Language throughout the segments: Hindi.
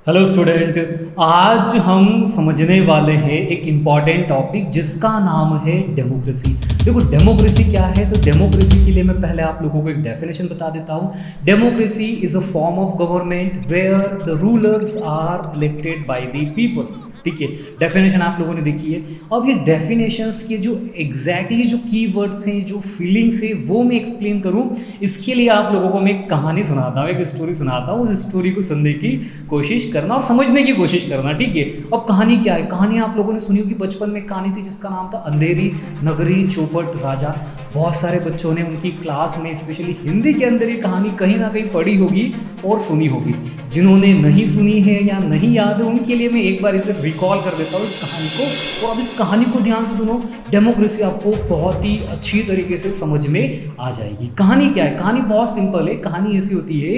Hello student. आज हम समझने वाले हैं एक इम्पॉर्टेंट टॉपिक जिसका नाम है डेमोक्रेसी। देखो डेमोक्रेसी क्या है, तो डेमोक्रेसी के लिए मैं पहले आप लोगों को एक डेफिनेशन बता देता हूँ। Democracy is a form of government where the rulers are elected by the peoples. ठीक है, डेफिनेशन आप लोगों ने देखी है। अब ये डेफिनेशंस के जो एग्जैक्टली जो कीवर्ड्स हैं, जो फीलिंग्स है, वो मैं एक्सप्लेन करूँ, इसके लिए आप लोगों को मैं एक कहानी सुनाता हूँ, एक स्टोरी सुनाता हूँ। उस स्टोरी को सुनने की कोशिश करना और समझने की कोशिश करना। ठीक है, अब कहानी क्या है? कहानी आप लोगों ने सुनी होगी, बचपन में एक कहानी थी जिसका नाम था अंधेरी नगरी चौपट राजा। बहुत सारे बच्चों ने उनकी क्लास में स्पेशली हिंदी के अंदर ये कहानी कहीं ना कहीं पढ़ी होगी और सुनी होगी। जिन्होंने नहीं सुनी है या नहीं याद है उनके लिए मैं एक बार इसे रिकॉल कर देता हूँ इस कहानी को। और अब इस कहानी को ध्यान से सुनो, डेमोक्रेसी आपको बहुत ही अच्छी तरीके से समझ में आ जाएगी। कहानी क्या है? कहानी बहुत सिंपल है। कहानी ऐसी होती है,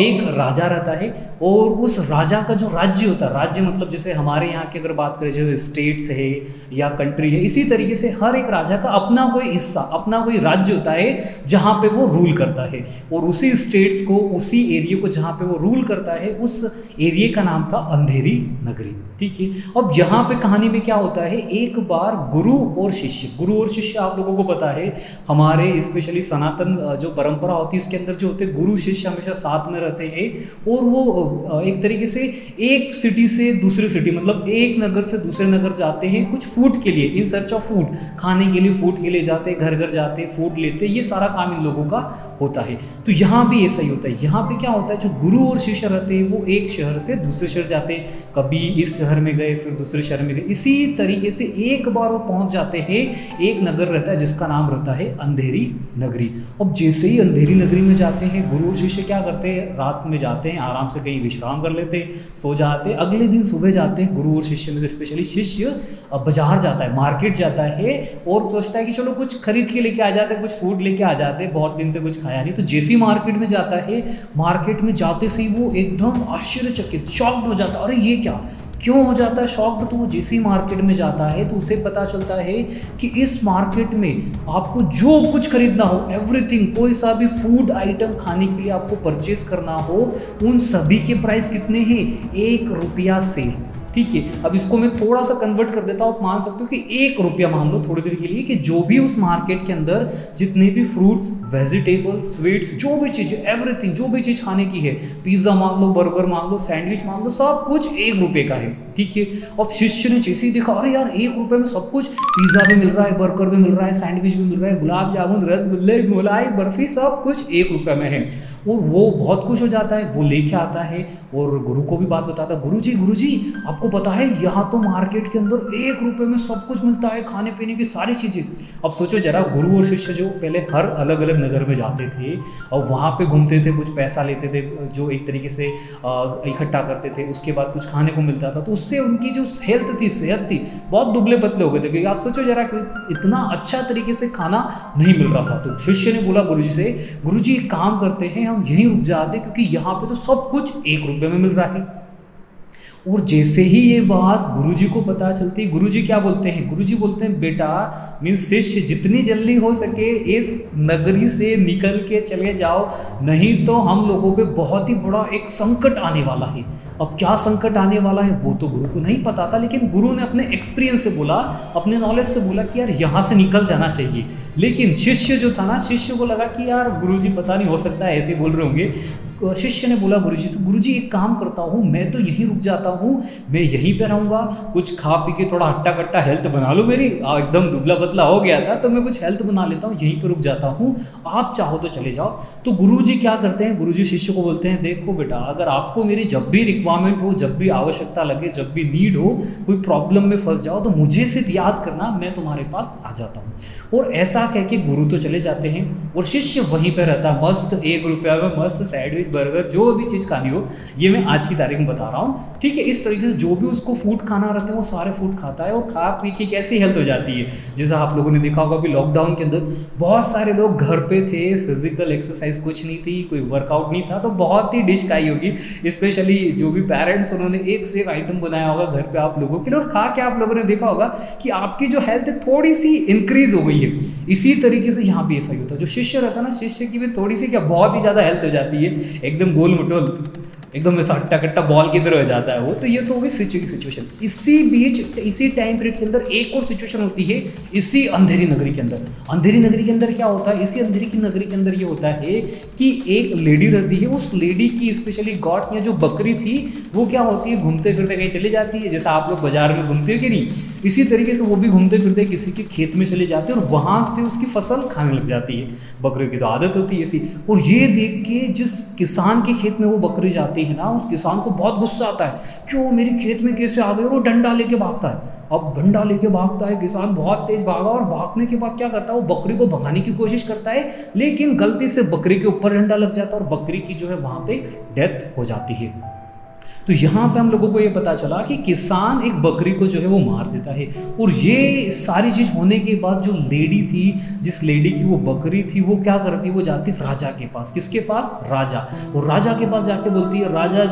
एक राजा रहता है और उस राजा का जो राज्य होता है, राज्य मतलब जैसे हमारे यहाँ की अगर बात करें जैसे स्टेट्स है या कंट्री है, इसी तरीके से हर एक राजा का अपना कोई हिस्सा, अपना कोई राज्य होता है जहाँ पे वो रूल करता है। और उसी स्टेट्स को, उसी एरिया को जहाँ पे वो रूल करता है, उस एरिया का नाम था अंधेरी नगरी। ठीक है, अब यहाँ पे कहानी में क्या होता है, एक बार गुरु और शिष्य, गुरु और शिष्य आप लोगों को पता है हमारे स्पेशली सनातन जो परंपरा होती है इसके अंदर जो होते हैं गुरु शिष्य हमेशा साथ में रहते हैं। और वो एक तरीके से एक सिटी से दूसरी सिटी, मतलब एक नगर से दूसरे नगर जाते हैं कुछ फूड के लिए, इन सर्च ऑफ फूड, खाने के लिए, फूड के लिए जाते हैं, घर घर जाते हैं, फूड लेते हैं। ये सारा काम इन लोगों का होता है। तो यहाँ भी ऐसा ही होता है। यहाँ पे क्या होता है, जो गुरु और शिष्य रहते हैं वो एक शहर से दूसरे शहर जाते हैं, कभी इस शहर में गए फिर दूसरे शहर में गए, इसी तरीके से एक बार वो पहुंच जाते हैं। एक नगर रहता है जिसका नाम रहता है अंधेरी नगरी। अब जैसे ही अंधेरी नगरी में जाते हैं, गुरु और शिष्य क्या करते हैं, रात में जाते हैं, आराम से कहीं विश्राम कर लेते हैं, सो जाते हैं। अगले दिन सुबह जाते हैं, गुरु और शिष्य में से स्पेशली शिष्य बाजार जाता है, मार्केट जाता है और सोचता है कि चलो कुछ खरीद के लेके आ जाते हैं, कुछ फूड लेके आ जाते हैं, बहुत दिन से कुछ खाया नहीं। तो जैसे ही मार्केट में जाता है, मार्केट में जाते से ही वो एकदम आश्चर्यचकित, शॉक्ड हो जाता है। अरे ये क्या, क्यों हो जाता है शॉक्ड? तो वो जैसे ही मार्केट में जाता है तो उसे पता चलता है कि इस मार्केट में आपको जो कुछ खरीदना हो, एवरीथिंग, कोई सा भी फूड आइटम खाने के लिए आपको परचेज करना हो, उन सभी के प्राइस कितने हैं? 1 रुपया सेल। ठीक है, अब इसको मैं थोड़ा सा कन्वर्ट कर देता हूँ। आप मान सकते हो कि 1 रुपया मान लो थोड़ी देर के लिए, कि जो भी उस मार्केट के अंदर जितने भी फ्रूट्स, वेजिटेबल्स, स्वीट्स, जो भी चीज़, एवरीथिंग, जो भी चीज़ खाने की है, पिज्ज़ा मान लो, बर्गर मान लो, सैंडविच मान लो, सब कुछ 1 रुपये का है। ठीक है, अब शिष्य ने जैसे ही देखा, अरे यार 1 रुपये में सब कुछ, पिज्ज़ा भी मिल रहा है, बर्गर भी मिल रहा है, सैंडविच भी मिल रहा है, गुलाब जामुन, रसगुल्ले, मलाई, बर्फी, सब कुछ 1 रुपये में है। और वो बहुत खुश हो जाता है, वो लेके आता है और गुरु को भी बात बताता है, गुरु जी आपको पता है यहाँ तो मार्केट के अंदर 1 रुपये में सब कुछ मिलता है, खाने पीने की सारी चीज़ें। अब सोचो जरा, गुरु और शिष्य जो पहले हर अलग अलग नगर में जाते थे और वहाँ पे घूमते थे, कुछ पैसा लेते थे जो एक तरीके से इकट्ठा करते थे, उसके बाद कुछ खाने को मिलता था, तो उससे उनकी जो हेल्थ थी, सेहत थी, बहुत दुबले पतले हो गए थे। क्योंकि आप सोचो जरा, इतना अच्छा तरीके से खाना नहीं मिल रहा था। तो शिष्य ने बोला गुरु जी से, गुरु जी एक काम करते हैं, हम यहीं रुक जाते क्योंकि यहाँ पे तो सब कुछ 1 रुपये में मिल रहा है। और जैसे ही ये बात गुरुजी को पता चलती है, गुरुजी क्या बोलते हैं? गुरुजी बोलते हैं, बेटा मीन्स शिष्य, जितनी जल्दी हो सके इस नगरी से निकल के चले जाओ, नहीं तो हम लोगों पे बहुत ही बड़ा एक संकट आने वाला है। अब क्या संकट आने वाला है वो तो गुरु को नहीं पता था, लेकिन गुरु ने अपने एक्सपीरियंस से बोला, अपने नॉलेज से बोला कि यार यहाँ से निकल जाना चाहिए। लेकिन शिष्य जो था ना, शिष्य को लगा कि यार गुरुजी पता नहीं, हो सकता है ऐसे बोल रहे होंगे। शिष्य ने बोला गुरुजी से, गुरुजी एक काम करता हूँ, मैं तो यहीं रुक जाता हूँ, मैं यहीं पे रहूँगा, कुछ खा पी के थोड़ा हट्टा कट्टा हेल्थ बना लो मेरी, एकदम दुबला पतला हो गया था तो मैं कुछ हेल्थ बना लेता हूँ, यहीं पे रुक जाता हूँ, आप चाहो तो चले जाओ। तो गुरुजी क्या करते हैं, गुरुजी शिष्य को बोलते हैं, देखो बेटा, अगर आपको मेरी जब भी रिक्वायरमेंट हो, जब भी आवश्यकता लगे, जब भी नीड हो, कोई प्रॉब्लम में फंस जाओ तो मुझे सिर्फ याद करना, मैं तुम्हारे पास आ जाता हूँ। और ऐसा कह के गुरु तो चले जाते हैं और शिष्य वहीं पे रहता है, मस्त 1 रुपया में मस्त सैंडविच, बर्गर, जो भी चीज़ खानी हो, ये मैं आज की तारीख में बता रहा हूँ। ठीक है, इस तरीके से जो भी उसको फूड खाना रहता है वो सारे फूड खाता है और खा पी के कैसी हेल्थ हो जाती है। जैसा आप लोगों ने देखा होगा अभी लॉकडाउन के अंदर बहुत सारे लोग घर पे थे, फिजिकल एक्सरसाइज कुछ नहीं थी, कोई वर्कआउट नहीं था, तो बहुत ही डिश खाई होगी। स्पेशली जो भी पेरेंट्स, उन्होंने एक से एक आइटम बनाया होगा घर पे आप लोगों के लिए, और खा के आप लोगों ने देखा होगा कि आपकी जो हेल्थ है थोड़ी सी इंक्रीज हो गई है। इसी तरीके से यहाँ भी ऐसा ही होता है। जो शिष्य रहता है ना, शिष्य की भी थोड़ी सी क्या, बहुत ही ज़्यादा हेल्थ हो जाती है, एकदम गोल मटोल, एकदम ऐसा हट्टा कट्टा बॉल की तरह हो जाता है वो। तो ये तो हो गई सिचुएशन। इसी बीच इसी टाइम पीरियड के अंदर एक और सिचुएशन होती है इसी अंधेरी नगरी के अंदर। अंधेरी नगरी के अंदर क्या होता है, इसी अंधेरी की नगरी के अंदर ये होता है कि एक लेडी रहती है, उस लेडी की स्पेशली गॉड या जो बकरी थी वो क्या होती है, घूमते फिरते कहीं चली जाती है, जैसा आप लोग बाजार में घूमते हो कि नहीं, इसी तरीके से वो भी घूमते फिरते किसी के खेत में चले जाते हैं और वहाँ से उसकी फसल खाने लग जाती है। बकरी की तो आदत होती है ऐसी। और ये देख के जिस किसान के खेत में वो बकरी जाती है ना, उस किसान को बहुत गुस्सा आता है, क्यों मेरे खेत में कैसे आ गए, और वो डंडा लेके भागता है। अब डंडा लेके भागता है किसान, बहुत तेज भागा, और भागने के बाद क्या करता है, वो बकरी को भगाने की कोशिश करता है, लेकिन गलती से बकरी के ऊपर डंडा लग जाता है और बकरी की जो है वहाँ पे डेथ हो जाती है। तो यहाँ पे हम लोगों को ये पता चला कि किसान एक बकरी को जो है वो मार देता है। और ये सारी चीज़ होने के बाद जो लेडी थी, जिस लेडी की वो बकरी थी, वो क्या करती है, वो जाती राजा के पास। किसके पास? राजा। और राजा के पास जाके बोलती है, राजा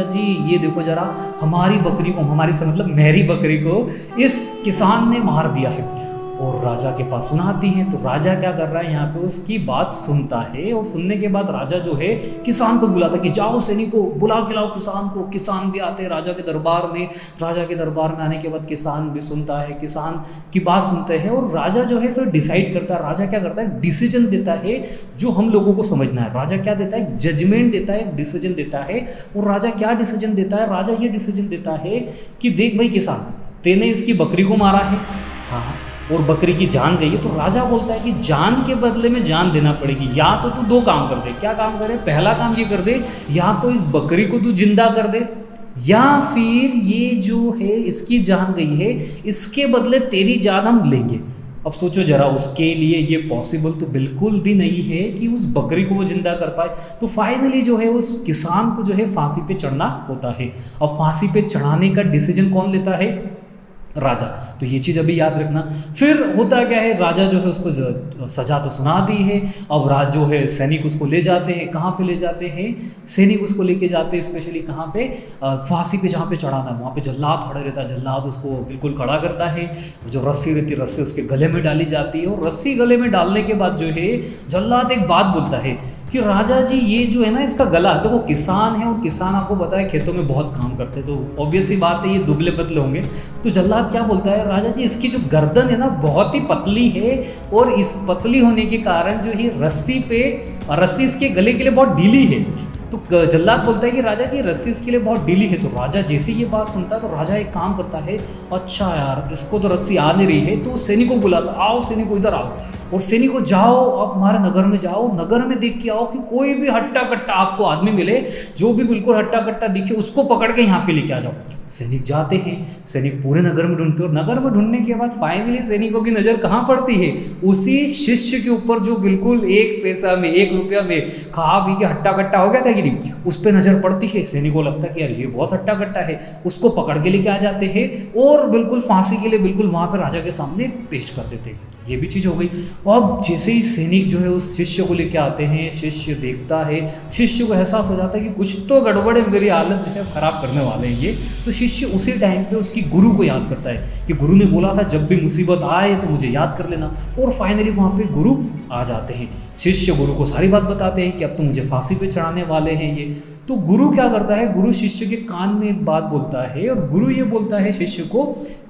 जी ये देखो जरा, हमारी बकरी को, हमारी से मतलब मेरी बकरी को इस किसान ने मार दिया है। और राजा के पास सुनाती है। तो राजा क्या कर रहा है, यहाँ पे उसकी बात सुनता है, और सुनने के बाद राजा जो है किसान को बुलाता है कि जाओ सैनिकों बुला के लाओ किसान को। किसान भी आते हैं राजा के दरबार में। राजा के दरबार में आने के बाद किसान भी सुनता है, किसान की बात सुनते हैं, और राजा जो है फिर डिसाइड करता है। राजा क्या करता है, डिसीजन देता है जो हम लोगों को समझना है। राजा क्या देता है, जजमेंट देता है, डिसीजन देता है। और राजा क्या डिसीजन देता है, राजा ये डिसीजन देता है कि देख भाई किसान, तेने इसकी बकरी को मारा है, हाँ, और बकरी की जान गई है, तो राजा बोलता है कि जान के बदले में जान देना पड़ेगी। या तो तू दो काम कर दे। क्या काम करे? पहला काम ये कर दे, या तो इस बकरी को तू जिंदा कर दे, या फिर ये जो है इसकी जान गई है, इसके बदले तेरी जान हम लेंगे। अब सोचो जरा, उसके लिए ये पॉसिबल तो बिल्कुल भी नहीं है कि उस बकरी को वो जिंदा कर पाए। तो फाइनली जो है उस किसान को जो है फांसी पे चढ़ना होता है। अब फांसी पे चढ़ाने का डिसीजन कौन लेता है? राजा। तो ये चीज़ अभी याद रखना। फिर होता क्या है, राजा जो है उसको सजा तो सुना दी है। अब राज जो है सैनिक उसको ले जाते हैं। कहाँ पे ले जाते हैं? सैनिक उसको लेके जाते हैं स्पेशली कहाँ पे? फांसी पे, जहाँ पे चढ़ाना है वहाँ पे जल्लाद खड़ा रहता है। जल्लाद उसको बिल्कुल खड़ा करता है। जो रस्सी रहती है, रस्सी उसके गले में डाली जाती है, और रस्सी गले में डालने के बाद जो है जल्लाद एक बात बोलता है कि राजा जी ये जो है ना इसका गला, तो वो किसान है, और किसान आपको पता है खेतों में बहुत काम करते हैं, तो ऑब्वियस ही बात है ये दुबले पतले होंगे। तो जल्लाद क्या बोलता है, राजा जी इसकी जो गर्दन है ना बहुत ही पतली है, और इस पतली होने के कारण जो है रस्सी पे, रस्सी इसके गले के लिए बहुत ढीली है। तो जल्लाद बोलता है कि राजा जी रस्सी इसके लिए बहुत ढीली है। तो राजा जैसे ये बात सुनता है तो राजा एक काम करता है, अच्छा यार इसको तो रस्सी आ नहीं रही है, तो सैनिकों को बुलाता, आओ सैनिकों इधर आओ, और सैनिकों जाओ आप हमारे नगर में जाओ, नगर में देख के आओ कि कोई भी हट्टा कट्टा आपको आदमी मिले, जो भी बिल्कुल हट्टा कट्टा दिखे उसको पकड़ के यहाँ पे लेके आ जाओ। सैनिक जाते हैं, सैनिक पूरे नगर में ढूंढते हैं, और नगर में ढूंढने के बाद फाइनली सैनिकों की नज़र कहाँ पड़ती है? उसी शिष्य के ऊपर जो बिल्कुल 1 पैसा में, 1 रुपया में खा पी के हट्टा कट्टा हो गया था कि नहीं, उस पर नज़र पड़ती है। सैनिक को लगता है कि यार ये बहुत हट्टा कट्टा है, उसको पकड़ के लेके आ जाते हैं, और बिल्कुल फांसी के लिए बिल्कुल वहाँ पर राजा के सामने पेश कर देते हैं। ये भी चीज़ हो गई। अब जैसे ही सैनिक जो है उस शिष्य को लेके आते हैं, शिष्य देखता है, शिष्य को एहसास हो जाता है कि कुछ तो गड़बड़ है, मेरी हालत जो है ख़राब करने वाले हैं ये। तो शिष्य उसी टाइम पे उसकी गुरु को याद करता है कि गुरु ने बोला था जब भी मुसीबत आए तो मुझे याद कर लेना, और फाइनली वहाँ पे गुरु आ जाते हैं। शिष्य गुरु को सारी बात बताते हैं कि अब तो मुझे फांसी पे चढ़ाने वाले हैं ये। तो गुरु क्या करता है, गुरु शिष्य के कान में एक बात बोलता है, और गुरु ये बोलता है शिष्य को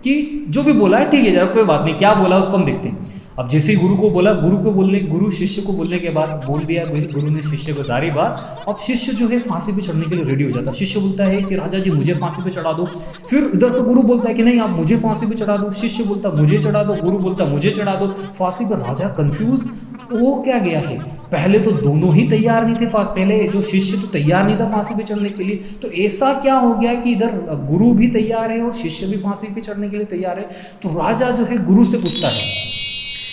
कि जो भी बोला है ठीक है, जरा कोई बात नहीं, क्या बोला उसको हम देखते हैं। अब जैसे ही गुरु को बोला, गुरु शिष्य को बोलने के बाद बोल दिया गुरु ने शिष्य को सारी बात। अब शिष्य जो है फांसी पे चढ़ने के लिए रेडी हो जाता है। शिष्य बोलता है कि राजा जी मुझे फांसी पे चढ़ा दो। फिर इधर से गुरु बोलता है कि नहीं आप मुझे फांसी पे चढ़ा दो। शिष्य बोलता मुझे चढ़ा दो, गुरु बोलता मुझे चढ़ा दो फांसी पर। राजा कंफ्यूज हो क्या गया है, पहले तो दोनों ही तैयार नहीं थे, पहले जो शिष्य तो तैयार नहीं था फांसी पे चढ़ने के लिए, तो ऐसा क्या हो गया कि इधर गुरु भी तैयार है और शिष्य भी फांसी पे चढ़ने के लिए तैयार है। तो राजा जो है गुरु से पूछता है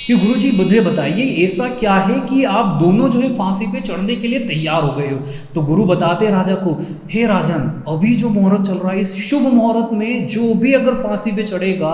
कि गुरुजी मुझे बताइए ऐसा क्या है कि आप दोनों जो है फांसी पे चढ़ने के लिए तैयार हो गए हो। तो गुरु बताते हैं राजा को, हे राजन अभी जो मुहूर्त चल रहा है, इस शुभ मुहूर्त में जो भी अगर फांसी पे चढ़ेगा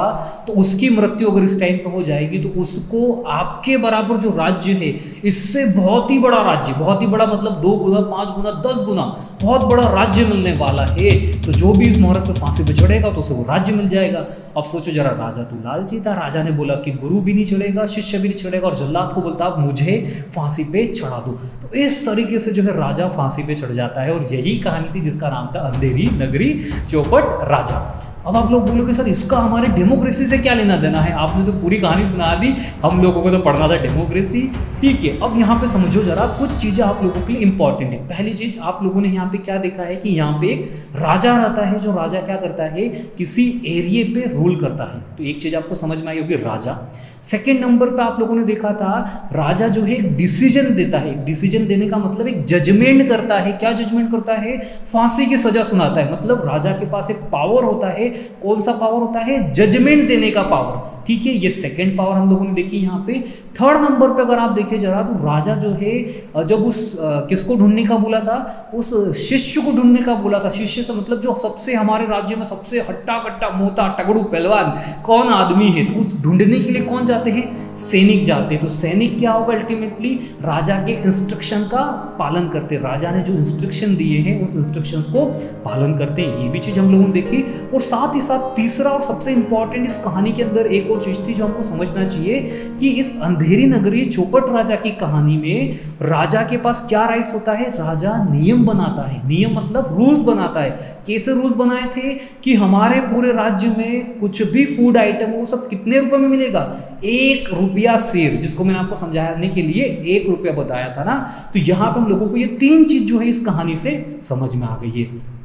तो उसकी मृत्यु अगर इस टाइम पे हो जाएगी तो उसको आपके बराबर जो राज्य है, इससे बहुत ही बड़ा राज्य, बहुत ही बड़ा मतलब 2 गुना 5 गुना 10 गुना बहुत बड़ा राज्य मिलने वाला है। तो जो भी इस मुहूर्त पे फांसी पे चढ़ेगा तो उसे वो राज्य मिल जाएगा। अब सोचो जरा, राजा तो लालची था, राजा ने बोला कि गुरु भी नहीं चढ़ेगा, शिष्य शिष्य भी नहीं चढ़ेगा और जल्लाद को बोलता है मुझे फांसी पे चढ़ा दो। तो इस तरीके से जो है राजा फांसी पे चढ़ जाता है और यही कहानी थी जिसका नाम था अंधेरी नगरी चौपट राजा। अब आप लोग बोलोगे सर इसका हमारे डेमोक्रेसी से क्या लेना देना है, आपने तो पूरी कहानी सुना दी, हम लोगों को तो पढ़ना था डेमोक्रेसी। ठीक है, अब यहाँ पे समझो जरा कुछ चीज़ें आप लोगों के लिए इंपॉर्टेंट है। पहली चीज़ आप लोगों ने यहाँ पे क्या देखा है कि यहाँ पे एक राजा रहता है, जो राजा क्या करता है किसी एरिए पे रूल करता है। तो एक चीज़ आपको समझ में आई होगी राजा। सेकेंड नंबर पे आप लोगों ने देखा था राजा जो है एक डिसीजन देता है। डिसीजन देने का मतलब एक जजमेंट करता है। क्या जजमेंट करता है, फांसी की सजा सुनाता है। मतलब राजा के पास एक पावर होता है। कौन सा पावर होता है, जजमेंट देने का पावर। ठीक है, ये सेकंड पावर हम लोगों ने देखी यहाँ पे। थर्ड नंबर पे अगर आप देखिए जरा तो राजा जो है जब उस किसको ढूंढने का बोला था, उस शिष्य को ढूंढने का बोला था। शिष्य से मतलब जो सबसे हमारे राज्य में सबसे हट्टा कट्टा मोटा तगड़ू पहलवान कौन आदमी है, तो उस ढूंढने के लिए कौन जाते हैं, सैनिक जाते हैं। तो सैनिक क्या होगा, अल्टीमेटली राजा के इंस्ट्रक्शन का पालन करते हैं। राजा ने जो इंस्ट्रक्शन दिए हैं उस इंस्ट्रक्शन को पालन करते हैं। ये भी चीज़ हम लोगों ने देखी। और साथ ही साथ तीसरा और सबसे इंपॉर्टेंट इस कहानी के अंदर एक और चीज थी जो हमको समझना चाहिए कि इस अंधेरी नगरी चौपट राजा की कहानी में राजा के पास क्या राइट्स होता है, राजा नियम बनाता है। नियम मतलब रूल्स बनाता है। कैसे रूल्स बनाए थे कि हमारे पूरे राज्य में कुछ भी फूड आइटम वो सब कितने रुपए में मिलेगा, 1 रुपया सेर, जिसको मैंने आपको समझाने के लिए 1 रुपया बताया था ना। तो यहाँ पे हम लोगों को ये 3 चीज जो है इस कहानी से समझ में आ गई है।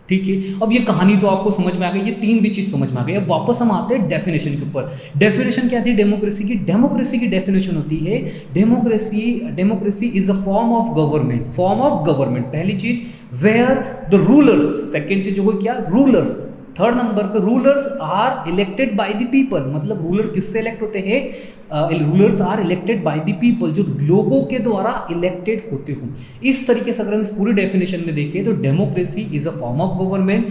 ठीक है, अब ये कहानी तो आपको समझ में आ गई, ये 3 भी चीज समझ में आ गई। अब वापस हम आते हैं डेफिनेशन के ऊपर। डेफिनेशन क्या थी डेमोक्रेसी की? डेमोक्रेसी की डेफिनेशन होती है democracy is a form of government. Form of government पहली चीज, वेयर द रूलर्स, सेकेंड चीज हो गई क्या, रूलर्स। थर्ड नंबर पे rulers are elected by the people, मतलब रूलर किससे इलेक्ट होते हैं, rulers are elected by the people, जो लोगों के द्वारा इलेक्टेड होते हो। इस तरीके से अगर हम इस पूरी डेफिनेशन में देखें तो democracy is a form of government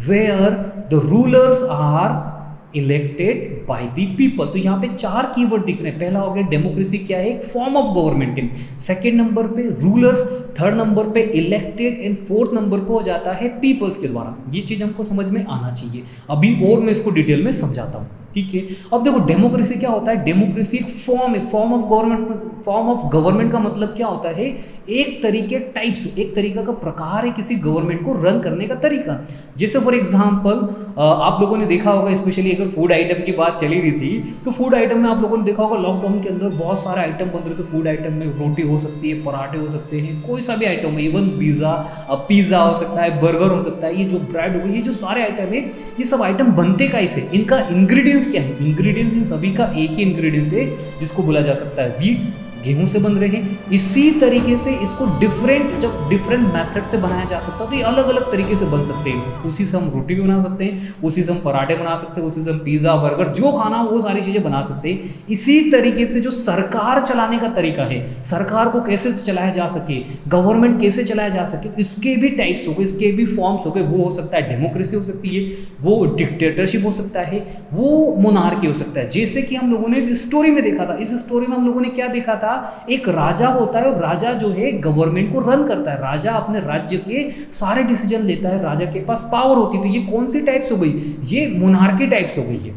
where the rulers are elected by the people. तो यहाँ पे 4 कीवर्ड दिख रहे हैं। पहला हो गया डेमोक्रेसी क्या है, एक फॉर्म ऑफ गवर्नमेंट है। सेकेंड नंबर पे रूलर्स, थर्ड नंबर पे इलेक्टेड एंड फोर्थ नंबर पे हो जाता है पीपल्स के द्वारा। ये चीज हमको समझ में आना चाहिए। अभी और मैं इसको डिटेल में समझाता हूँ। ठीक है, अब देखो डेमोक्रेसी क्या होता है, डेमोक्रेसी एक फॉर्म है, form of government. Form of government का मतलब क्या होता है, एक तरीके टाइप्स, एक तरीका का प्रकार है किसी गवर्नमेंट को रन करने का तरीका। जैसे फॉर एग्जांपल आप लोगों ने देखा होगा, स्पेशली अगर फूड आइटम की बात चली रही थी तो फूड आइटम में आप लोगों ने देखा होगा लॉकडाउन के अंदर बहुत सारे आइटम बन रहे थे। फूड आइटम में रोटी हो सकती है, पराठे हो सकते हैं, कोई सा भी आइटम है, इवन पिज़्ज़ा हो सकता है, बर्गर हो सकता है, ये जो ब्रेड हो गई, ये जो सारे आइटम है, ये सब आइटम बनते कैसे, इनका इंग्रेडिएंट्स क्या है। इंग्रेडिएंट्स इन सभी का एक ही इंग्रेडिएंट्स है जिसको बोला जा सकता है व्हीट, गेहूं से बन रहे हैं। इसी तरीके से इसको डिफरेंट मेथड से बनाया जा सकता है, तो ये अलग अलग तरीके से बन सकते हैं। उसी से हम रोटी भी बना सकते हैं, उसी से हम पराठे बना सकते हैं, उसी से हम पिज़्ज़ा बर्गर जो खाना हो वो सारी चीज़ें बना सकते हैं। इसी तरीके से जो सरकार चलाने का तरीका है, सरकार को कैसे चलाया जा सके, गवर्नमेंट कैसे चलाया जा सके, तो इसके भी टाइप्स हो गए, इसके भी फॉर्म्स हो गए। वो हो सकता है डेमोक्रेसी हो सकती है, वो डिक्टेटरशिप हो सकता है, वो मोनार्की हो सकता है। जैसे कि हम लोगों ने इस स्टोरी में देखा था, इस स्टोरी में हम लोगों ने क्या देखा था, एक राजा होता है और राजा जो है गवर्नमेंट को रन करता है। राजा अपने राज्य के सारे डिसीजन लेता है, राजा के पास पावर होती है। तो ये कौन सी टाइप्स हो गई, ये मोनार्की टाइप्स हो गई है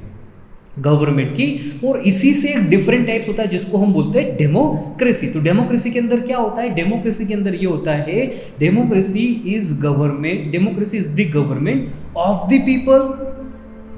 गवर्नमेंट की। और इसी से एक डिफरेंट टाइप्स होता है जिसको हम बोलते हैं डेमोक्रेसी। तो डेमोक्रेसी के अंदर क्या होता है, डेमोक्रेसी के अंदर ये होता है democracy is the government of the people,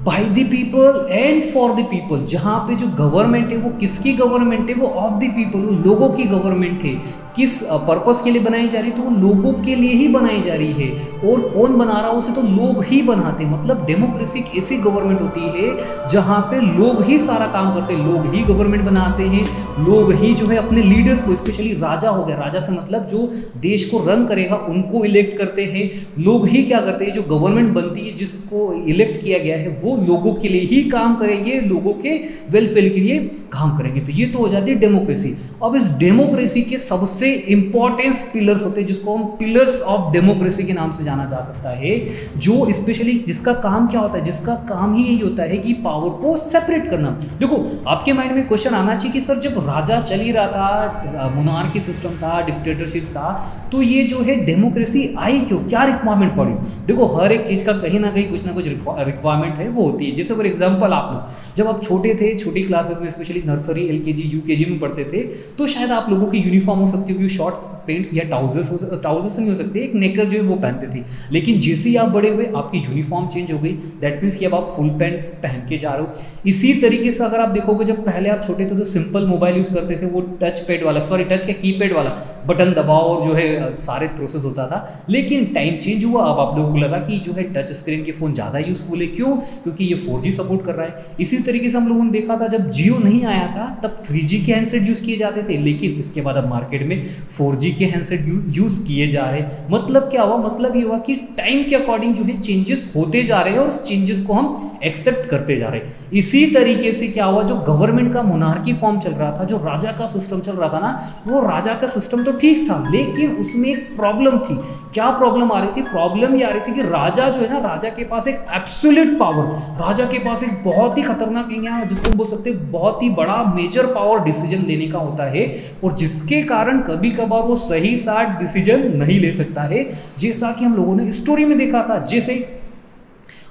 bye the people and for the people. जहाँ पे जो गवर्नमेंट है वो किसकी गवर्नमेंट है, वो ऑफ द पीपल, वो लोगों की गवर्नमेंट है। किस पर्पस के लिए बनाई जा रही है, तो वो लोगों के लिए ही बनाई जा रही है। और कौन बना रहा है उसे, तो लोग ही बनाते हैं। मतलब डेमोक्रेसी एक ऐसी गवर्नमेंट होती है जहाँ पे लोग ही सारा काम करते हैं, लोग ही गवर्नमेंट बनाते हैं, लोग ही जो है अपने लीडर्स को, स्पेशली राजा हो गया, राजा से मतलब जो देश को रन करेगा उनको इलेक्ट करते हैं। लोग ही क्या करते हैं, जो गवर्नमेंट बनती है जिसको इलेक्ट किया गया है वो लोगों के लिए ही काम करेंगे, लोगों के वेलफेयर के लिए काम करेंगे। तो ये तो हो जाती है डेमोक्रेसी। अब इस डेमोक्रेसी के सबसे से इंपॉर्टेंस पिलर्स होते हैं, जिसको हम पिलर्स ऑफ डेमोक्रेसी के नाम से जाना जा सकता है, जो स्पेशली जिसका काम क्या होता है, जिसका काम ही यही होता है कि पावर को सेपरेट करना। देखो आपके माइंड में क्वेश्चन आना चाहिए कि सर जब राजा चल ही रहा था, मोनार्की सिस्टम था, डिक्टेटरशिप था, तो ये जो है डेमोक्रेसी आई क्यों, क्या रिक्वायरमेंट पड़ी? देखो हर एक चीज़ का कहीं ना कहीं कुछ ना कुछ रिक्वायरमेंट है, वो होती है। जैसे फॉर एग्जाम्पल आप लोग जब आप छोटे थे, छोटी क्लासेस में स्पेशली नर्सरी, एलकेजी, यूकेजी में पढ़ते थे, तो शायद आप लोगों की यूनिफॉर्म हो सकती होगी शॉर्ट्स पैंट्स या ट्राउजर्स नहीं हो सकते, एक नेकर जो है वो पहनते थे। लेकिन जैसे ही आप बड़े हुए आपकी यूनिफॉर्म चेंज हो गई, दैट मीन्स कि अब आप फुल पैंट पहन के जा रहे हो। इसी तरीके से अगर आप देखोगे जब पहले आप छोटे थे तो सिंपल मोबाइल यूज़ करते थे, वो टच पैड वाला, सॉरी टच के कीपैड वाला, बटन दबाओ और जो है सारे प्रोसेस होता था। लेकिन टाइम चेंज हुआ, अब आप लोगों को लगा कि जो है टच स्क्रीन के फ़ोन ज़्यादा यूज़फुल है। क्यों? क्योंकि ये 4G सपोर्ट कर रहा है। इसी तरीके से हम लोगों ने देखा था जब जियो नहीं आया था तब 3G के हैंडसेट यूज़ किए जाते थे, लेकिन इसके बाद अब मार्केट में 4G के हैंडसेट यूज़ किए जा रहे हैं। मतलब क्या हुआ? मतलब ये हुआ कि टाइम के अकॉर्डिंग जो है चेंजेस होते जा रहे हैं और उस चेंजेस को हम एक्सेप्ट करते जा रहे हैं। इसी तरीके से क्या हुआ, जो गवर्नमेंट का मोनार्की फॉर्म चल रहा था, जो राजा का सिस्टम चल रहा था ना, वो राजा का सिस्टम तो ठीक था, लेकिन उसमें एक प्रॉब्लम थी। क्या प्रॉब्लम आ रही थी? प्रॉब्लम ये आ रही थी कि राजा जो है ना, राजा के पास एक एब्सोल्यूट पावर, राजा के पास एक बहुत ही खतरनाक, जिसको हम बोल सकते हैं बहुत ही बड़ा मेजर पावर डिसीजन लेने का होता है, और जिसके कारण कभी कभार वो सही साथ डिसीजन नहीं ले सकता है, जैसा कि हम लोगों ने स्टोरी में देखा था। जैसे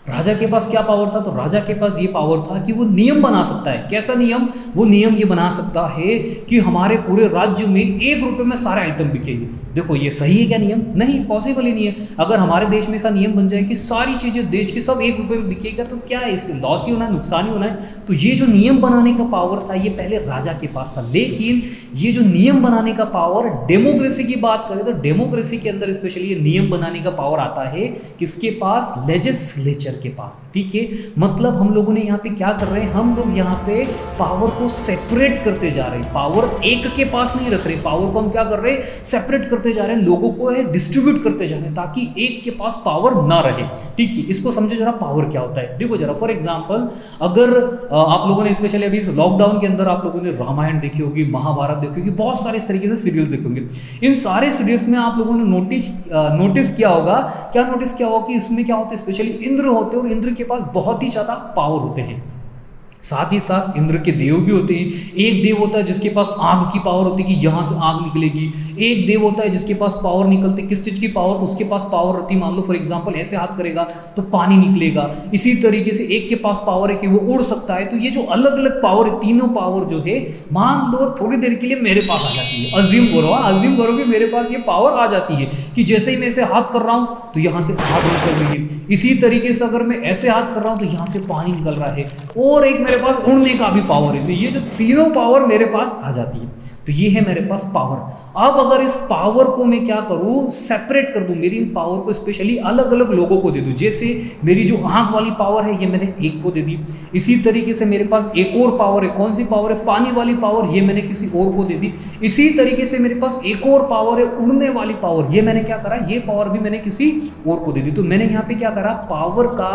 राजा के पास क्या पावर था? तो राजा के पास ये पावर था कि वो नियम बना सकता है। कैसा नियम? वो नियम ये बना सकता है कि हमारे पूरे राज्य में 1 रुपये में सारे आइटम बिकेंगे। देखो ये सही है क्या नियम? नहीं, पॉसिबल ही नहीं है। अगर हमारे देश में ऐसा नियम बन जाए कि सारी चीज़ें देश की सब 1 रुपये में बिकेगा, तो क्या है, इससे लॉस ही होना है, नुकसान ही होना है। तो ये जो नियम बनाने का पावर था ये पहले राजा के पास था, लेकिन ये जो नियम बनाने का पावर, डेमोक्रेसी की बात करें तो डेमोक्रेसी के अंदर स्पेशली ये नियम बनाने का पावर आता है किसके पास? लेजिस्लेचर के पास। ठीक है, मतलब हम लोगों ने यहाँ पे क्या कर रहे हैं, हम लोग यहाँ पे पावर को सेपरेट करते जा रहे हैं। पावर एक के पास नहीं रख रहे, पावर को हम क्या कर रहे हैं? सेपरेट करते जा रहे हैं, लोगों को है डिस्ट्रीब्यूट करते जा रहे हैं, ताकि एक के पास पावर ना रहे। ठीक है, इसको समझो जरा, पावर क्या होता है। देखो जरा, फॉर एग्जाम्पल अगर आप लोगों ने स्पेशली अभी इस लॉकडाउन के अंदर आप लोगों ने रामायण देखी होगी, महाभारत देखी होगी, बहुत सारे इस तरीके से सीरियल्स देखे होंगे। इन सारे सीरियल्स में आप लोगों ने नोटिस किया होगा, क्या नोटिस किया होगा कि इसमें क्या होता है, स्पेशली इंद्र होते हैं और इंद्र के पास बहुत ही ज़्यादा पावर होते हैं। साथ ही साथ इंद्र के देव भी होते हैं। एक देव होता है जिसके पास आग की पावर होती है कि यहाँ से आग निकलेगी। एक देव होता है जिसके पास पावर निकलती, किस चीज़ की पावर? तो उसके पास पावर रहती है, मान लो फॉर एग्जांपल ऐसे हाथ करेगा तो पानी निकलेगा। इसी तरीके से एक के पास पावर है कि वो उड़ सकता है। तो ये जो अलग अलग पावर है, तीनों पावर जो है, मान लो थोड़ी देर के लिए मेरे पास आ जाती है, अज्यूम करो कि मेरे पास ये पावर आ जाती है कि जैसे ही मैं ऐसे हाथ कर रहा हूँ तो यहाँ से आग निकल रही है। इसी तरीके से अगर मैं ऐसे हाथ कर रहा हूँ तो यहाँ से पानी निकल रहा है, और एक मेरे पास उड़ने का भी पावर है। तो ये जो तीनों पावर मेरे पास आ जाती है, तो ये है मेरे पास पावर। अब अगर इस पावर को मैं क्या करूं, सेपरेट कर दूं, मेरी इन पावर को स्पेशली अलग अलग लोगों को दे दूं। जैसे मेरी जो आंख वाली पावर है ये मैंने एक को दे दी। इसी तरीके से मेरे पास एक और पावर है, कौन सी पावर है? पानी वाली पावर, ये मैंने किसी और को दे दी। इसी तरीके से मेरे पास एक और पावर है उड़ने वाली पावर, ये मैंने क्या करा, ये पावर भी मैंने किसी और को दे दी। तो मैंने यहाँ पे क्या करा, पावर का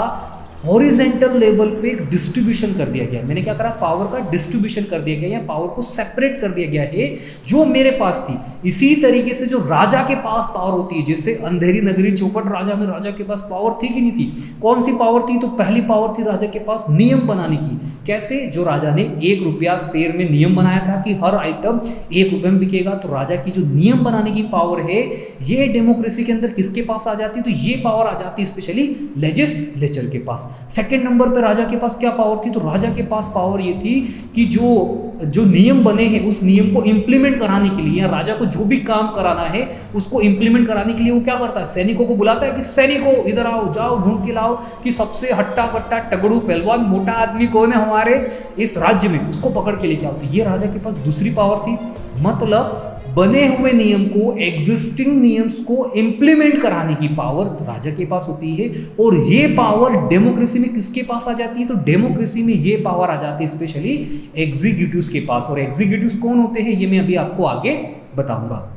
हॉरिजेंटल लेवल पे एक डिस्ट्रीब्यूशन कर दिया गया। मैंने क्या करा, पावर का डिस्ट्रीब्यूशन कर दिया गया, या पावर को सेपरेट कर दिया गया है जो मेरे पास थी। इसी तरीके से जो राजा के पास पावर होती है, जैसे अंधेरी नगरी चौपट राजा में राजा के पास पावर थी कि नहीं थी? कौन सी पावर थी? तो पहली पावर थी राजा के पास नियम बनाने की। कैसे? जो राजा ने 1 रुपया शेयर में नियम बनाया था कि हर आइटम 1 रुपये में बिकेगा। तो राजा की जो नियम बनाने की पावर है, ये डेमोक्रेसी के अंदर किसके पास आ जाती है? तो ये पावर आ जाती है स्पेशली लेजिस्लेचर के पास। सेकंड नंबर पे राजा के पास क्या पावर थी? तो राजा के पास पावर ये थी कि जो नियम बने हैं उस नियम को इंप्लीमेंट कराने के लिए, या राजा को जो भी काम कराना है उसको इंप्लीमेंट कराने के लिए वो क्या करता है, सैनिकों को बुलाता है कि सैनिकों इधर आओ, जाओ ढूंढ के लाओ कि सबसे हट्टा कट्टा तगड़ू पहलवान मोटा आदमी कौन है हमारे इस राज्य में, उसको पकड़ के लेके आओ। तो ये राजा के पास दूसरी पावर थी। मतलब बने हुए नियम को, एग्जिस्टिंग नियम्स को इंप्लीमेंट कराने की पावर राजा के पास होती है। और ये पावर डेमोक्रेसी में किसके पास आ जाती है? तो डेमोक्रेसी में ये पावर आ जाती है स्पेशली एग्जीक्यूटिव्स के पास। और एग्जीक्यूटिव्स कौन होते हैं ये मैं अभी आपको आगे बताऊंगा।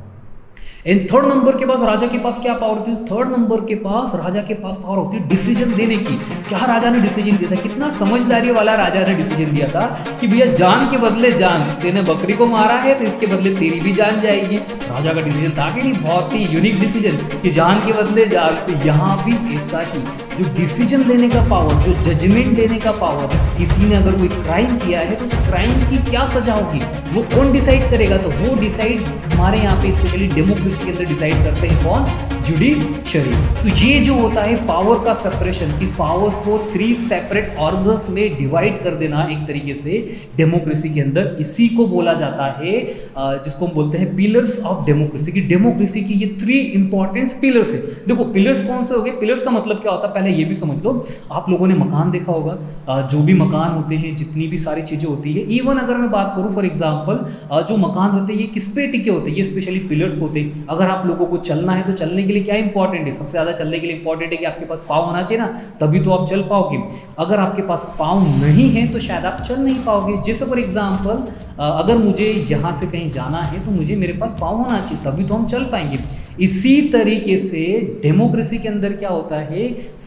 एंड थर्ड नंबर के पास राजा के पास क्या पावर होती है? थर्ड नंबर के पास राजा के पास पावर होती है डिसीजन देने की। क्या राजा ने डिसीजन दिया था, कितना समझदारी वाला राजा ने डिसीजन दिया था कि भैया जान के बदले जान, तेने बकरी को मारा है तो इसके बदले तेरी भी जान जाएगी। राजा का डिसीजन था कि नहीं, बहुत ही यूनिक डिसीजन कि जान के बदले जान। तो यहाँ भी ऐसा ही जो डिसीजन लेने का पावर, जो जजमेंट लेने का पावर, किसी ने अगर कोई क्राइम किया है तो उस क्राइम की क्या सजा होगी वो कौन डिसाइड करेगा? तो वो डिसाइड हमारे यहाँ पे स्पेशली डेमोक्रेसी के अंदर डिसाइड करते हैं कौन? जुडिशरी। तो ये जो होता है पावर का सेपरेशन, कि पावर्स को 3 सेपरेट ऑर्गन्स में डिवाइड कर देना एक तरीके से डेमोक्रेसी के अंदर, इसी को बोला जाता है जिसको हम बोलते हैं पिलर्स ऑफ डेमोक्रेसी। की डेमोक्रेसी की ये 3 इंपॉर्टेंट पिलर्स है। देखो पिलर्स कौन से हो गए, पिलर्स का मतलब क्या होता है पहले ये भी समझ लो। आप लोगों ने मकान देखा होगा, जो भी मकान होते हैं, जितनी भी सारी चीज़ें होती है, इवन अगर मैं बात करूँ फॉर एग्जाम्पल जो मकान रहते हैं ये किस पे टिके होते हैं? ये स्पेशली पिलर्स होते हैं। अगर आप लोगों को चलना है तो चलने के लिए क्या इंपॉर्टेंट है? सबसे ज़्यादा चलने के लिए इंपॉर्टेंट है कि आपके पास पाँव होना चाहिए ना, तभी तो आप चल पाओगे। अगर आपके पास पाँव नहीं है तो शायद आप चल नहीं पाओगे। जैसे फॉर एग्जाम्पल अगर मुझे यहाँ से कहीं जाना है तो मुझे मेरे पास पाँव होना चाहिए, तभी तो हम चल पाएंगे। इसी तरीके से डेमोक्रेसी के अंदर क्या होता है,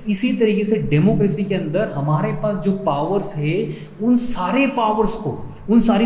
इसी तरीके से डेमोक्रेसी के अंदर हमारे पास जो पावर्स है उन सारी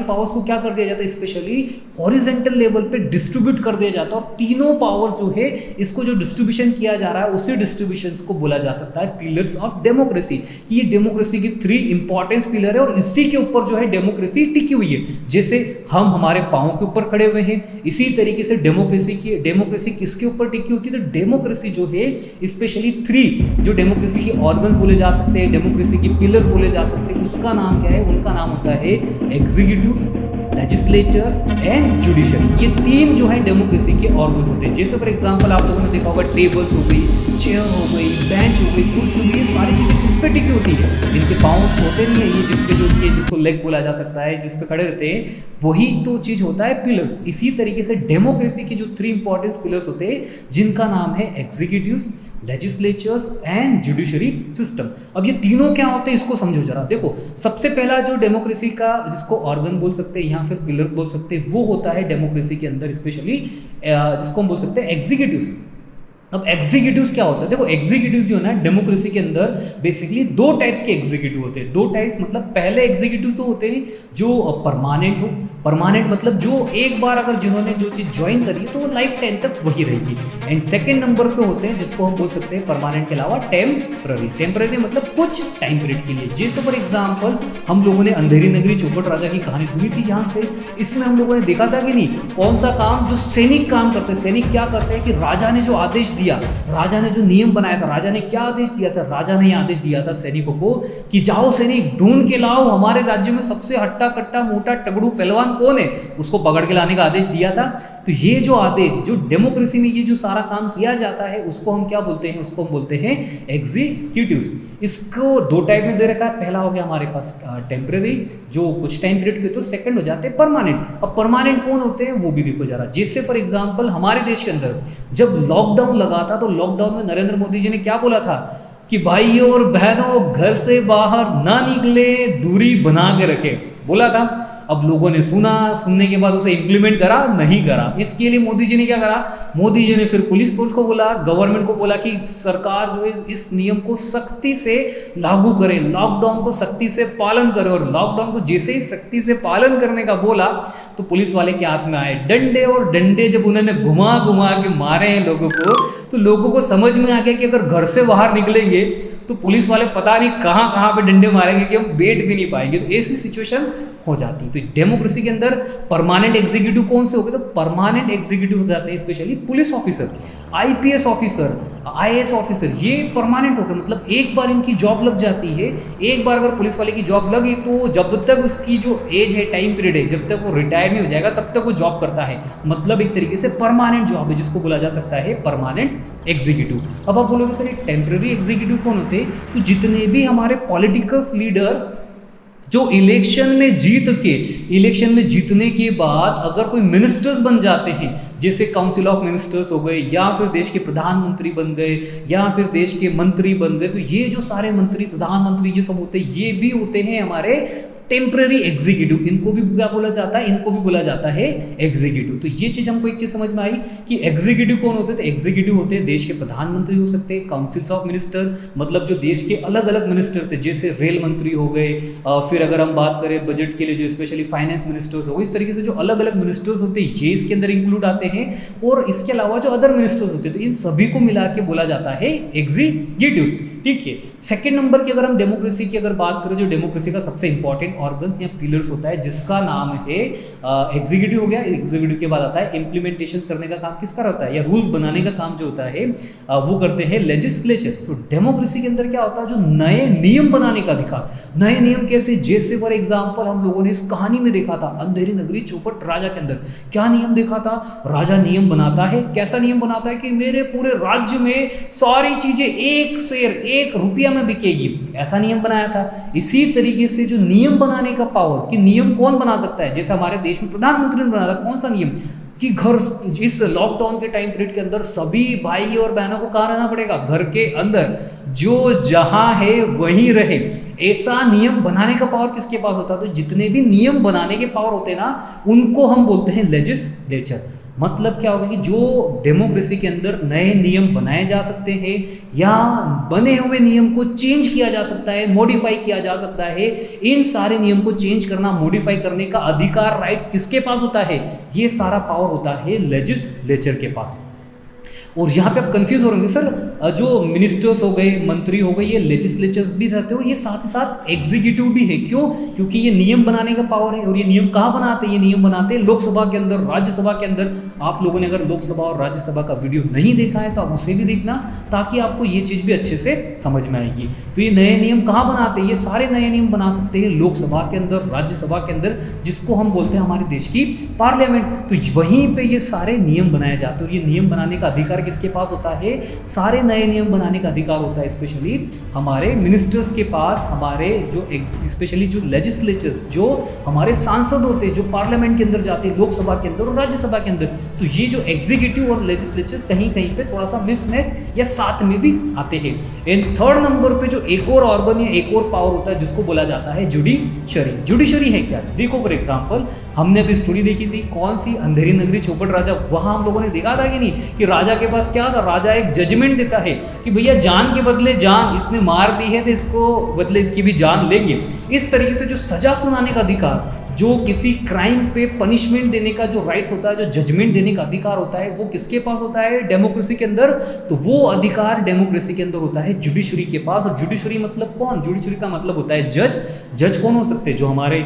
पावर्स को क्या कर दिया जाता है? स्पेशली हॉरिजेंटल लेवल पे डिस्ट्रीब्यूट कर दिया जाता है। और तीनों पावर्स जो है इसको जो डिस्ट्रीब्यूशन किया जा रहा है उसी डिस्ट्रीब्यूशन को बोला जा सकता है पिलर्स ऑफ डेमोक्रेसी। कि ये डेमोक्रेसी की 3 इंपॉर्टेंस पिलर है और इसी के ऊपर जो है डेमोक्रेसी टिकी हुई है। जैसे हम हमारे पाँव के ऊपर खड़े हुए हैं, इसी तरीके से डेमोक्रेसी किसके ऊपर टिकी होती है? तो डेमोक्रेसी जो है स्पेशली 3 जो डेमोक्रेसी के ऑर्गन बोले जा सकते हैं, डेमोक्रेसी की पिलर्स बोले जा सकते हैं, उसका नाम क्या है? उनका नाम होता है एग्जीक्यूटिव, लेजिस्लेचर एंड जुडिशरी। ये 3 जो है डेमोक्रेसी के ऑर्गन्स होते हैं। जैसे फॉर एग्जांपल आप लोगों ने देखा होगा टेबल्स हो गई, चेयर हो गई, बेंच हो गई, कुर्सी हो गई, ये सारी चीज़ें किस पे टिकी होती है? इनके पाँव होते नहीं है, ये जिस पे जो उनके जिसको लेग बोला जा सकता है, जिस पे खड़े रहते हैं, वही तो चीज़ होता है पिलर्स। इसी तरीके से डेमोक्रेसी की जो 3 इंपॉर्टेंट पिलर्स होते हैं जिनका नाम है executives, legislatures and judiciary system. अब ये तीनों क्या होते हैं इसको समझो जरा। देखो सबसे पहला जो डेमोक्रेसी का जिसको ऑर्गन बोल सकते हैं या फिर पिलर्स बोल सकते हैं वो होता है डेमोक्रेसी के अंदर स्पेशली जिसको हम बोल सकते हैं एग्जीक्यूटिव्स। अब एग्जीक्यूटिव्स क्या होता है? देखो एग्जीक्यूटिव्स जो है ना डेमोक्रेसी के अंदर बेसिकली 2 टाइप्स के एग्जीक्यूटिव होते हैं। 2 टाइप्स मतलब पहले एग्जीक्यूटिव तो होते हैं जो परमानेंट हो। परमानेंट मतलब जो एक बार अगर जिन्होंने जो चीज़ ज्वाइन करी है तो वो लाइफ टाइम तक वही रहेगी। एंड सेकंड नंबर पे होते हैं जिसको हम बोल सकते हैं परमानेंट के अलावा टेम्पररी मतलब कुछ टाइम पीरियड के लिए। जैसे फॉर एग्जाम्पल हम लोगों ने अंधेरी नगरी चौपट राजा की कहानी सुनी थी यहाँ से। इसमें हम लोगों ने देखा था कि नहीं, कौन सा काम जो सैनिक काम करते हैं। सैनिक क्या करते हैं कि राजा ने जो आदेश दिया, राजा ने जो नियम बनाया था, राजा ने क्या आदेश दिया था? राजा ने आदेश दिया था सैनिकों को कि जाओ सैनिक ढूंढ के लाओ हमारे राज्य में सबसे हट्टा कट्टा मोटा टगड़ू पहलवान कौन है, उसको पकड़ के लाने का आदेश दिया था। तो ये जो आदेश जो डेमोक्रेसी में ये जो सारा काम किया जाता है उसको हम क्या बोलते हैं? उसको हम बोलते हैं एग्जीक्यूटिव्स। इसको 2 टाइप में दे रखा है। पहला हो गया हमारे पास टेम्पररी जो कुछ टाइम पीरियड के, तो सेकंड हो जाते हैं परमानेंट। अब परमानेंट कौन होते हैं वो भी देखो जरा। जैसे फॉर एग्जाम्पल हमारे देश के अंदर जब लॉकडाउन लगा था तो लॉकडाउन में नरेंद्र मोदी जी ने क्या बोला था कि भाइयों और बहनों घर से बाहर ना निकले, दूरी बना के रखे, बोला था। अब लोगों ने सुना, सुनने के बाद उसे इम्प्लीमेंट करा नहीं करा। इसके लिए मोदी जी ने क्या करा? मोदी जी ने फिर पुलिस फोर्स को बोला, गवर्नमेंट को बोला कि सरकार जो है इस नियम को सख्ती से लागू करे, लॉकडाउन को सख्ती से पालन करे। और लॉकडाउन को जैसे ही सख्ती से पालन करने का बोला तो पुलिस वाले के हाथ में आए डंडे, और डंडे जब उन्होंने घुमा घुमा के मारे हैं लोगों को तो लोगों को समझ में आ गया कि अगर घर से बाहर निकलेंगे तो पुलिस वाले पता नहीं कहाँ कहाँ पे डंडे मारेंगे कि हम बैठ भी नहीं पाएंगे। तो ऐसी सिचुएशन हो जाती है। तो डेमोक्रेसी के अंदर परमानेंट एग्जीक्यूटिव कौन से हो गए? तो परमानेंट एग्जीक्यूटिव हो जाते हैं specially police officer, IPS officer, IAS officer, ये परमानेंट हो गए। मतलब एक बार इनकी जॉब लग जाती है। एक बार अगर पुलिस वाले की जॉब लगी तो जब तक उसकी जो एज है, टाइम पीरियड है, जब तक वो रिटायर नहीं हो जाएगा तब तक वो जॉब करता है। मतलब एक तरीके से परमानेंट जॉब है जिसको बोला जा सकता है परमानेंट एग्जीक्यूटिव। अब आप बोलोगे सर ये टेम्पररी एग्जीक्यूटिव कौन होते हैं? तो जितने भी हमारे पॉलिटिकल लीडर जो इलेक्शन में जीतने के बाद अगर कोई मिनिस्टर्स बन जाते हैं, जैसे काउंसिल ऑफ मिनिस्टर्स हो गए, या फिर देश के प्रधानमंत्री बन गए, या फिर देश के मंत्री बन गए, तो ये जो सारे मंत्री, प्रधानमंत्री जो सब होते हैं ये भी होते हैं हमारे टेम्पररी एग्जीक्यूटिव, इनको भी क्या बोला जाता है, इनको भी बोला जाता है एग्जीक्यूटिव। तो ये चीज हमको एक चीज समझ में आई कि एग्जीक्यूटिव कौन होते हैं, तो एग्जीक्यूटिव होते हैं देश के प्रधानमंत्री हो सकते हैं, काउंसिल्स ऑफ मिनिस्टर मतलब जो देश के अलग अलग मिनिस्टर थे, जैसे रेल मंत्री हो गए, फिर अगर हम बात करें बजट के लिए जो स्पेशली फाइनेंस मिनिस्टर्स हो, इस तरीके से जो अलग अलग मिनिस्टर्स होते हैं ये इसके अंदर इंक्लूड आते हैं। और इसके अलावा जो अदर मिनिस्टर्स होते हैं, तो इन सभी को मिला के बोला जाता है एग्जीक्यूटिव्स। ठीक है, सेकंड नंबर की अगर हम डेमोक्रेसी की अगर बात करें, जो डेमोक्रेसी का सबसे इंपॉर्टेंट ऑर्गन या पिलर्स होता है जिसका नाम है एग्जीक्यूटिव हो गया। एग्जीक्यूटिव के बाद आता है इम्प्लीमेंटेशन करने का काम किसका रहता है, या रूल्स बनाने का काम जो होता है वो करते हैं लेजिस्लेचर। तो डेमोक्रेसी के अंदर क्या होता है, जो नए नियम बनाने का अधिकार। नए नियम कैसे, जैसे फॉर एग्जाम्पल हम लोगों ने इस कहानी में देखा था अंधेरी नगरी चौपट राजा के अंदर क्या नियम देखा था, राजा नियम बनाता है। कैसा नियम बनाता है कि मेरे पूरे राज्य में सारी चीजें एक शेर एक रुपया में बिकेगी, ऐसा नियम बनाया था। इसी तरीके से जो नियम बनाने का पावर, कि नियम कौन बना सकता है, जैसे हमारे देश में प्रधानमंत्री ने बनाया था, कौन सा नियम कि घर, इस लॉकडाउन के टाइम पीरियड के अंदर सभी भाई और बहनों को कहाँ रहना पड़ेगा, घर के अंदर, जो जहां है वहीं रहे। ऐसा नियम बनाने का पावर किसके पास होता है, तो जितने भी नियम बनाने के पावर होते हैं ना, उनको हम बोलते हैं लेजिस्लेचर। मतलब क्या होगा कि जो डेमोक्रेसी के अंदर नए नियम बनाए जा सकते हैं या बने हुए नियम को चेंज किया जा सकता है, मॉडिफाई किया जा सकता है, इन सारे नियम को चेंज करना, मॉडिफाई करने का अधिकार, राइट्स किसके पास होता है, ये सारा पावर होता है लेजिस्लेचर के पास। और यहाँ पे आप कंफ्यूज हो रहे होंगे, सर जो मिनिस्टर्स हो गए, मंत्री हो गए, ये लेजिस्लेचर्स भी रहते हैं और ये साथ ही साथ एग्जीक्यूटिव भी है। क्यों, क्योंकि ये नियम बनाने का पावर है। और ये नियम कहाँ बनाते हैं, ये नियम बनाते हैं लोकसभा के अंदर, राज्यसभा के अंदर। आप लोगों ने अगर लोकसभा और राज्यसभा का वीडियो नहीं देखा है तो आप उसे भी देखना, ताकि आपको ये चीज़ भी अच्छे से समझ में आएगी। तो ये नए नियम कहाँ बनाते हैं, ये सारे नए नियम बना सकते हैं लोकसभा के अंदर, राज्यसभा के अंदर, जिसको हम बोलते हैं हमारे देश की पार्लियामेंट। तो वहीं पर ये सारे नियम बनाए जाते हैं। और ये नियम बनाने का अधिकार किसके पास होता है, सारे नए नियम बनाने का अधिकार होता है स्पेशली हमारे मिनिस्टर्स के पास, हमारे जो स्पेशली जो लेजिस्लेचर्स, जो हमारे सांसद होते हैं, जो पार्लियामेंट के अंदर जाते हैं, लोकसभा के अंदर और राज्यसभा के अंदर। तो ये जो एग्जीक्यूटिव और लेजिस्लेचर कहीं कहीं पे थोड़ा सा मिसमैच या साथ में भी आते हैं। एंड थर्ड नंबर पे जो एक और ऑर्गन या एक और पावर होता है जिसको बोला जाता है जुडिशरी। जुडिशरी है क्या, देखो फॉर एग्जाम्पल हमने अभी स्टोरी देखी थी, कौन सी, अंधेरी नगरी चौपट राजा। वहां हम लोगों ने देखा था कि नहीं, कि राजा के पास क्या था, राजा एक जजमेंट देता है कि भैया जान के बदले जान, इसने मार दी है तो इसको बदले इसकी भी जान लेंगे। इस तरीके से जो सजा सुनाने का अधिकार, जो किसी क्राइम पे पनिशमेंट देने का जो राइट्स होता है, जो जजमेंट देने का अधिकार होता है, वो किसके पास होता है, डेमोक्रेसी के अंदर। तो वो अधिकार डेमोक्रेसी के अंदर होता है जुडिशरी के पास। और जुडिशरी मतलब कौन, जुडिशरी का मतलब होता है जज। जज कौन हो सकते हैं, जो हमारे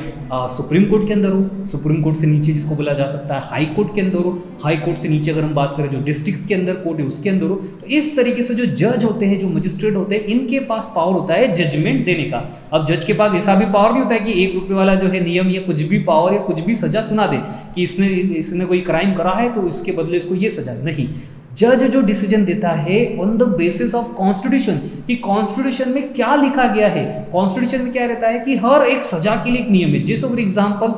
सुप्रीम कोर्ट के अंदर हो, सुप्रीम कोर्ट से नीचे जिसको बोला जा सकता है हाई कोर्ट के अंदर हो, हाई कोर्ट से नीचे अगर हम बात करें जो डिस्ट्रिक्ट के अंदर कोर्ट है उसके अंदर हो। तो इस तरीके से जो जज होते हैं, जो मजिस्ट्रेट होते हैं, इनके पास पावर होता है जजमेंट देने का। अब जज के पास ऐसा भी पावर नहीं होता है कि 1 रुपये वाला जो है नियम या कुछ भी पावर या कुछ भी सजा सुना दे कि इसने कोई क्राइम करा है तो इसके बदले इसको ये सजा नहीं। जज जो डिसीजन देता है on the basis of constitution, कि कॉन्स्टिट्यूशन में क्या लिखा गया है। कॉन्स्टिट्यूशन में क्या रहता है कि हर एक सजा के लिए एक नियम है। जैसे फॉर एग्जाम्पल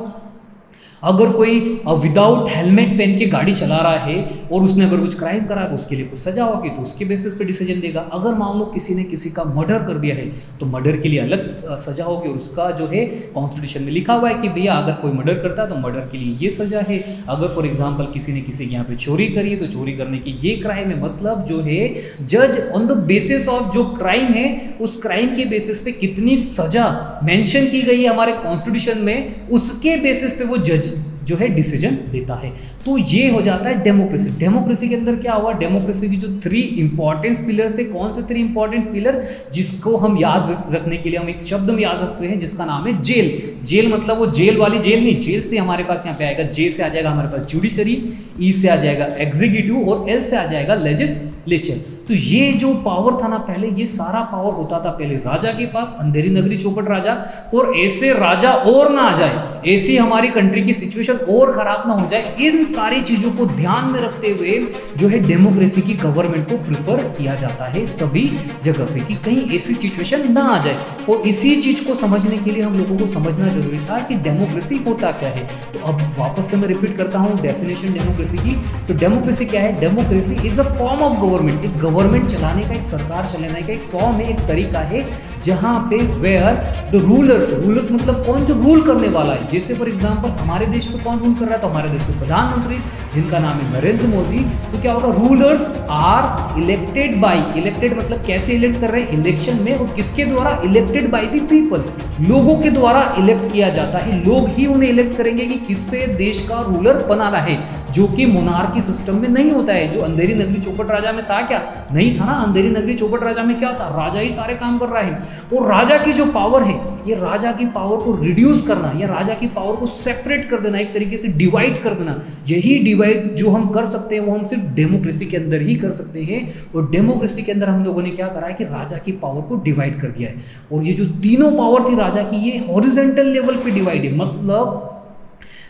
अगर कोई विदाउट हेलमेट पहन के गाड़ी चला रहा है और उसने अगर कुछ क्राइम करा तो उसके लिए कुछ सजा होगी, तो उसके बेसिस पे डिसीजन देगा। अगर मान लो किसी ने किसी का मर्डर कर दिया है तो मर्डर के लिए अलग सजा होगी, और उसका जो है कॉन्स्टिट्यूशन में लिखा हुआ है कि भैया अगर कोई मर्डर करता है तो मर्डर के लिए ये सजा है। अगर फॉर एग्जाम्पल किसी ने किसी के यहाँ पे चोरी करी है तो चोरी करने की ये क्राइम है। मतलब जो है जज ऑन द बेसिस ऑफ जो क्राइम है, उस क्राइम के बेसिस पे कितनी सजा मेंशन की गई है हमारे कॉन्स्टिट्यूशन में, उसके बेसिस पे वो जज जो है डिसीजन देता है। तो ये हो जाता है डेमोक्रेसी। डेमोक्रेसी के अंदर क्या हुआ, डेमोक्रेसी की जो 3 इंपॉर्टेंट पिलर थे, कौन से 3 इंपॉर्टेंट पिलर, जिसको हम याद रखने के लिए हम एक शब्द में याद रखते हैं जिसका नाम है जेल। जेल मतलब वो जेल वाली जेल नहीं, जेल से हमारे पास यहाँ पे आएगा, जे से आ जाएगा हमारे पास जुडिशरी, ई से आ जाएगा एग्जीक्यूटिव और एल से आ जाएगा लेजिस्लेचर। तो ये जो पावर था ना पहले, ये सारा पावर होता था पहले राजा के पास, अंधेरी नगरी चौपट राजा। और ऐसे राजा और ना आ जाए, ऐसी हमारी कंट्री की सिचुएशन और खराब ना हो जाए, इन सारी चीजों को ध्यान में रखते हुए जो है डेमोक्रेसी की गवर्नमेंट को प्रिफर किया जाता है सभी जगह पे, कि कहीं ऐसी सिचुएशन ना आ जाए। और इसी चीज को समझने के लिए हम लोगों को समझना जरूरी था कि डेमोक्रेसी होता क्या है। तो अब वापस से मैं रिपीट करता हूँ डेफिनेशन डेमोक्रेसी की। तो डेमोक्रेसी क्या है, democracy is a form of government government, एक गवर्नमेंट चलाने का, एक सरकार चलाने का एक फॉर्म है, एक तरीका है जहाँ पे वेयर द रूलर्स मतलब कौन जो रूल करने वाला है। जैसे फॉर एग्जांपल हमारे देश पे कौन रूल कर रहा है, तो हमारे देश के प्रधानमंत्री जिनका नाम है नरेंद्र मोदी। तो क्या होगा, rulers are elected by, elected मतलब कैसे इलेक्ट कर रहे हैं, इलेक्शन में, और किसके द्वारा, इलेक्टेड बाय द पीपल, लोगों के द्वारा इलेक्ट किया जाता है। लोग ही उन्हें इलेक्ट करेंगे कि किससे देश का रूलर बनाना है, जो कि मोनार्की सिस्टम में नहीं होता है। जो अंधेरी नगरी चौपट राजा में था, क्या नहीं था ना, अंधेरी नगरी चौपट राजा में क्या था, राजा ही सारे काम कर रहा है। और राजा की जो पावर है, ये राजा की पावर को रिड्यूस करना या राजा की पावर को सेपरेट कर देना, एक तरीके से डिवाइड कर देना, यही डिवाइड जो हम कर सकते हैं वो हम सिर्फ डेमोक्रेसी के अंदर ही कर सकते हैं। और डेमोक्रेसी के अंदर हम लोगों ने क्या करा है कि राजा की पावर को डिवाइड कर दिया है। और ये जो तीनों पावर थी राजा की, ये हॉरिजॉन्टल लेवल पे डिवाइड है। मतलब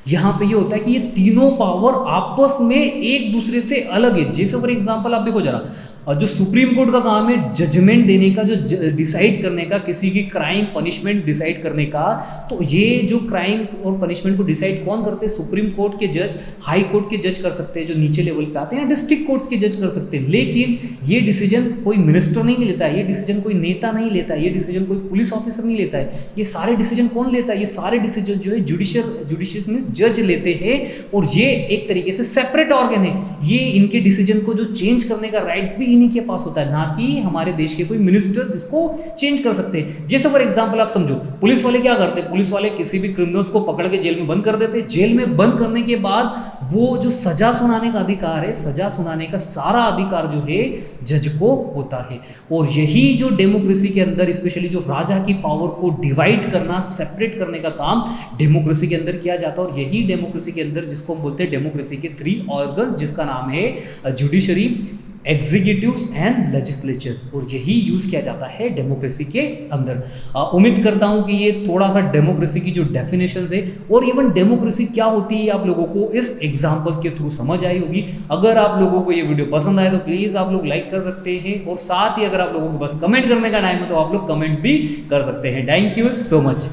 यहाँ पे ये होता है कि ये तीनों पावर आपस में एक दूसरे से अलग है। जैसे फॉर एग्जांपल आप देखो जरा, जो सुप्रीम कोर्ट का काम है जजमेंट देने का, जो डिसाइड करने का, किसी की क्राइम पनिशमेंट डिसाइड करने का, तो ये जो क्राइम और पनिशमेंट को डिसाइड कौन करते हैं, सुप्रीम कोर्ट के जज, हाई कोर्ट के जज कर सकते हैं जो नीचे लेवल पे आते हैं, डिस्ट्रिक्ट कोर्ट्स के जज कर सकते हैं। लेकिन ये डिसीजन कोई मिनिस्टर नहीं लेता है, ये डिसीजन कोई नेता नहीं लेता है, ये डिसीजन कोई पुलिस ऑफिसर नहीं लेता है। ये सारे डिसीजन कौन लेता है, ये सारे डिसीजन जो है जुडिशियल में जज लेते हैं। और ये एक तरीके से सेपरेट ऑर्गन है, ये इनके डिसीजन को जो चेंज करने का राइट भी इन्हीं के पास होता है, ना कि हमारे देश के कोई मिनिस्टर्स इसको चेंज कर सकते हैं। जैसे फॉर एग्जांपल आप समझो, पुलिस वाले क्या करते हैं, पुलिस वाले किसी भी क्रिमिनल्स को पकड़ के जेल में बंद कर देते हैं। जेल में बंद करने के बाद वो जो सजा सुनाने का अधिकार है, सजा सुनाने का सारा अधिकार जो है जज को होता है। और यही जो डेमोक्रेसी के अंदर स्पेशली जो राजा की पावर को डिवाइड करना, सेपरेट करने का काम डेमोक्रेसी के अंदर किया जाता है। और यही डेमोक्रेसी के अंदर जिसको हम बोलते हैं डेमोक्रेसी के 3 ऑर्गन, जिसका नाम है जुडिशरी, एग्जीक्यूटिव्स एंड लेजिस्लेचर, और यही यूज किया जाता है डेमोक्रेसी के अंदर। उम्मीद करता हूं कि ये थोड़ा सा डेमोक्रेसी की जो डेफिनेशंस है और इवन डेमोक्रेसी क्या होती है आप लोगों को इस एग्जांपल्स के थ्रू समझ आई होगी। अगर आप लोगों को ये वीडियो पसंद आए तो प्लीज आप लोग लाइक कर सकते हैं, और साथ ही अगर आप लोगों को बस कमेंट करने का टाइम है तो आप लोग कमेंट्स भी कर सकते हैं। Thank you so much.